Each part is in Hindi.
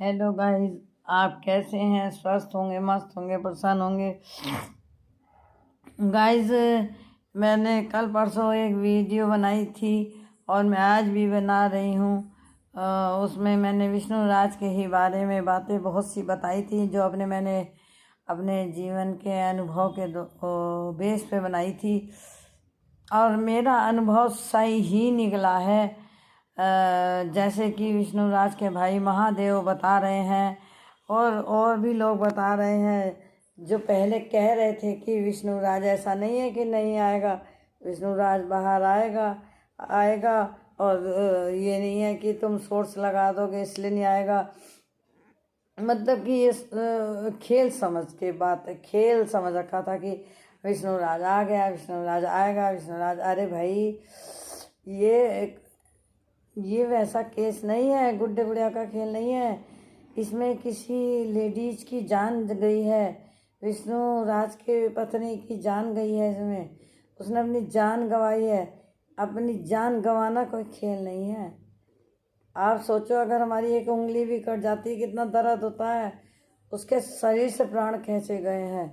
हेलो गाइस, आप कैसे हैं? स्वस्थ होंगे, मस्त होंगे, परेशान होंगे? गाइस, मैंने कल परसों एक वीडियो बनाई थी और मैं आज भी बना रही हूँ। उसमें मैंने विष्णु राज के ही बारे में बातें बहुत सी बताई थी जो मैंने अपने जीवन के अनुभव के बेस पे बनाई थी और मेरा अनुभव सही ही निकला है। जैसे कि विष्णु राज के भाई महादेव बता रहे हैं और भी लोग बता रहे हैं जो पहले कह रहे थे कि विष्णु राज ऐसा नहीं है कि नहीं आएगा, विष्णु राज बाहर आएगा आएगा। और ये नहीं है कि तुम सोर्स लगा दोगे इसलिए नहीं आएगा। मतलब कि ये खेल समझ के बात है, खेल समझ रखा था कि विष्णु राज आ गया, विष्णु राज आएगा, विष्णु राज। अरे भाई, ये वैसा केस नहीं है, गुड्डे गुड़िया का खेल नहीं है। इसमें किसी लेडीज की जान गई है, विष्णु राज के पत्नी की जान गई है। इसमें उसने अपनी जान गंवाई है। अपनी जान गंवाना कोई खेल नहीं है। आप सोचो, अगर हमारी एक उंगली भी कट जाती है कितना दर्द होता है। उसके शरीर से प्राण खींचे गए हैं,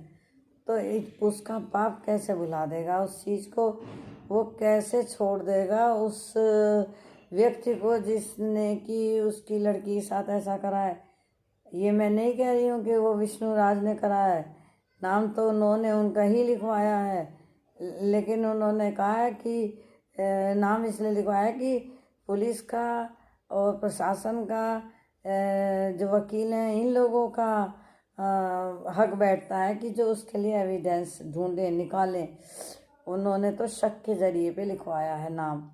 तो उसका पाप कैसे भुला देगा उस चीज़ को? वो कैसे छोड़ देगा उस व्यक्ति को जिसने कि उसकी लड़की के साथ ऐसा करा है? ये मैं नहीं कह रही हूँ कि वो विष्णु राज ने करा है, नाम तो उन्होंने उनका ही लिखवाया है। लेकिन उन्होंने कहा है कि नाम इसलिए लिखवाया है कि पुलिस का और प्रशासन का, जो वकील हैं, इन लोगों का हक बैठता है कि जो उसके लिए एविडेंस ढूंढें, निकालें। उन्होंने तो शक के ज़रिए पे लिखवाया है नाम,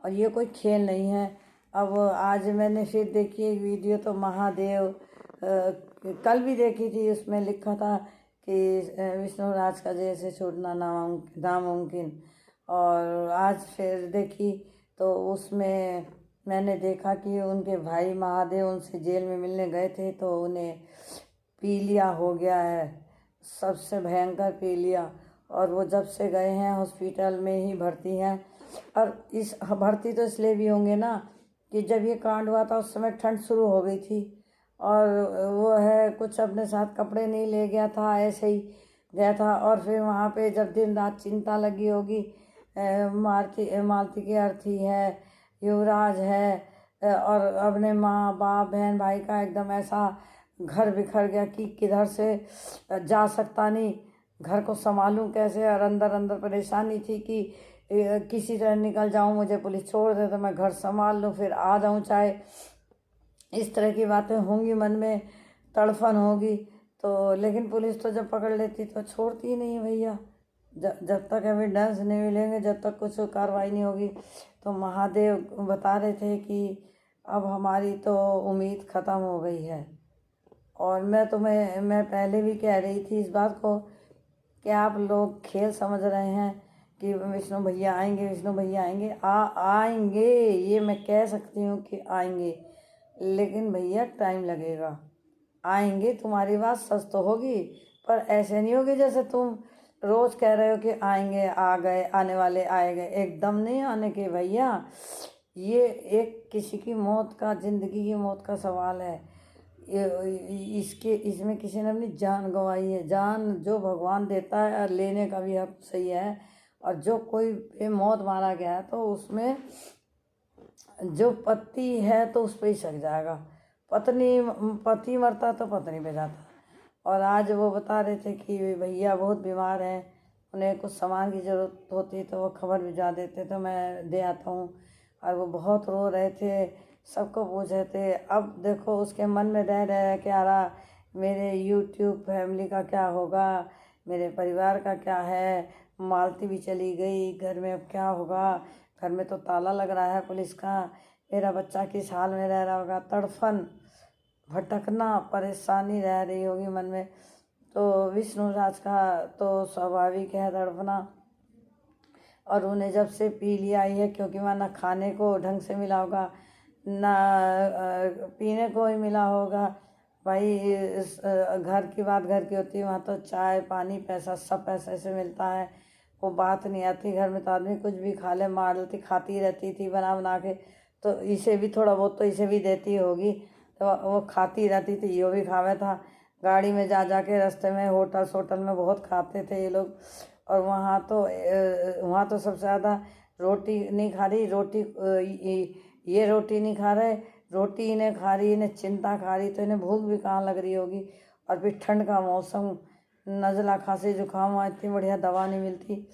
और ये कोई खेल नहीं है। अब आज मैंने फिर देखी एक वीडियो, तो महादेव कल भी देखी थी, उसमें लिखा था कि विष्णु राज का जेल से छूटना नामुमकिन। और आज फिर देखी तो उसमें मैंने देखा कि उनके भाई महादेव उनसे जेल में मिलने गए थे तो उन्हें पीलिया हो गया है, सबसे भयंकर पीलिया। और वो जब से गए हैं हॉस्पिटल में ही भर्ती हैं। और इस भर्ती तो इसलिए भी होंगे ना कि जब ये कांड हुआ था उस समय ठंड शुरू हो गई थी, और वो है कुछ अपने साथ कपड़े नहीं ले गया था, ऐसे ही गया था। और फिर वहाँ पे जब दिन रात चिंता लगी होगी, मालती की अर्थी है, युवराज है, और अपने माँ बाप बहन भाई का एकदम ऐसा घर बिखर गया कि किधर से जा सकता नहीं, घर को संभालूं कैसे। और अंदर अंदर परेशानी थी कि किसी तरह निकल जाऊं, मुझे पुलिस छोड़ दे तो मैं घर संभाल लूं, फिर आ जाऊं, चाहे इस तरह की बातें होंगी, मन में तड़फन होगी। तो लेकिन पुलिस तो जब पकड़ लेती तो छोड़ती ही नहीं भैया। जब तक एविडेंस नहीं मिलेंगे, जब तक कुछ कार्रवाई नहीं होगी। तो महादेव बता रहे थे कि अब हमारी तो उम्मीद ख़त्म हो गई है। और मैं पहले भी कह रही थी इस बात को कि आप लोग खेल समझ रहे हैं कि विष्णु भैया आएंगे, विष्णु भैया आएंगे। आएंगे, ये मैं कह सकती हूँ कि आएंगे, लेकिन भैया टाइम लगेगा। आएंगे, तुम्हारी बात सच तो होगी, पर ऐसे नहीं होगी जैसे तुम रोज़ कह रहे हो कि आएंगे, आ गए, आने वाले आए गए। एकदम नहीं आने के भैया। ये एक किसी की मौत का, ज़िंदगी की मौत का सवाल है। इसमें किसी ने अपनी जान गंवाई है। जान जो भगवान देता है और लेने का भी हक सही है। और जो कोई पे मौत मारा गया है तो उसमें जो पति है तो उस पर ही सक जाएगा। पति मरता तो पत्नी पे जाता। और आज वो बता रहे थे कि भैया बहुत बीमार हैं, उन्हें कुछ सामान की ज़रूरत होती तो वो खबर भिजवा देते तो मैं दे आता हूँ। और वो बहुत रो रहे थे, सबको पूछ रहे थे। अब देखो उसके मन में रह क्या रहा, मेरे यूट्यूब फैमिली का क्या होगा, मेरे परिवार का क्या है। मालती भी चली गई, घर में अब क्या होगा? घर में तो ताला लग रहा है पुलिस का। मेरा बच्चा किस हाल में रह रहा होगा? तड़फन, भटकना, परेशानी रह रही होगी मन में। तो विष्णु राज का तो स्वाभाविक है तड़पना। और उन्हें जब से पीलिया आई है, क्योंकि वहाँ ना खाने को ढंग से मिला होगा, ना पीने को ही मिला होगा। भाई घर की बात घर की होती है, वहाँ तो चाय पानी पैसा सब पैसे से मिलता है। वो बात नहीं आती। घर में तो आदमी कुछ भी खा ले, मालती खाती रहती थी बना बना के, तो इसे भी थोड़ा बहुत तो इसे भी देती होगी। तो वो खाती रहती थी, यो भी खावे था। गाड़ी में जा जा के रास्ते में होटल में बहुत खाते थे ये लोग। और वहाँ तो सबसे ज़्यादा रोटी नहीं खा रही, ये रोटी नहीं खा रहे, रोटी इन्हें खा रही, इन्हें चिंता खा रही, तो इन्हें भूख भी कहाँ लग रही होगी। और फिर ठंड का मौसम, नज़ला खांसी जुकाम, वहाँ इतनी बढ़िया दवा नहीं मिलती।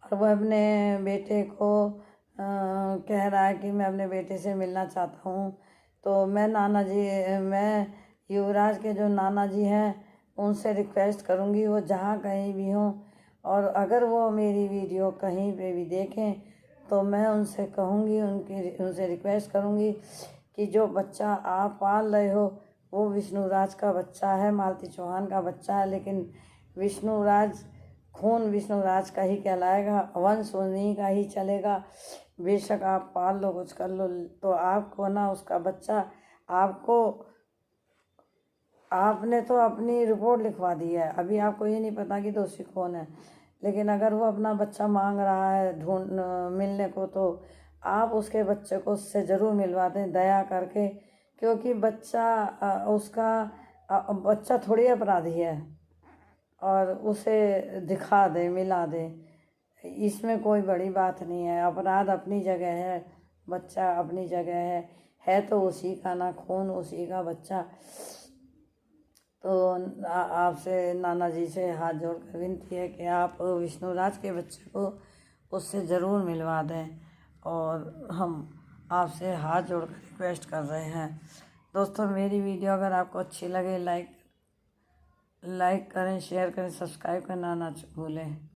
और वह अपने बेटे को कह रहा है कि मैं अपने बेटे से मिलना चाहता हूँ। तो मैं युवराज के जो नाना जी हैं उनसे रिक्वेस्ट करूँगी, वो जहाँ कहीं भी हों, और अगर वो मेरी वीडियो कहीं पे भी देखें तो मैं उनसे कहूँगी, उनसे रिक्वेस्ट करूँगी कि जो बच्चा आप पाल रहे हो वो विष्णुराज का बच्चा है, मालती चौहान का बच्चा है, लेकिन खून विष्णुराज का ही कहलाएगा, वंश उन्हीं का ही चलेगा। बेशक आप पाल लो, कुछ कर लो, तो आपको ना उसका बच्चा, आपने तो अपनी रिपोर्ट लिखवा दी है, अभी आपको ये नहीं पता कि दोषी कौन है। लेकिन अगर वो अपना बच्चा मांग रहा है मिलने को, तो आप उसके बच्चे को उससे ज़रूर मिलवा दें दया करके, क्योंकि बच्चा थोड़ी अपराधी है, और उसे दिखा दे, मिला दे, इसमें कोई बड़ी बात नहीं है। अपराध अपनी जगह है, बच्चा अपनी जगह है तो उसी का ना खून, उसी का बच्चा। तो आपसे नाना जी से हाथ जोड़कर विनती है कि आप विष्णुराज के बच्चे को उससे ज़रूर मिलवा दें, और हम आपसे हाथ जोड़कर रिक्वेस्ट कर रहे हैं। दोस्तों, मेरी वीडियो अगर आपको अच्छी लगे लाइक करें, शेयर करें, सब्सक्राइब करना ना भूलें।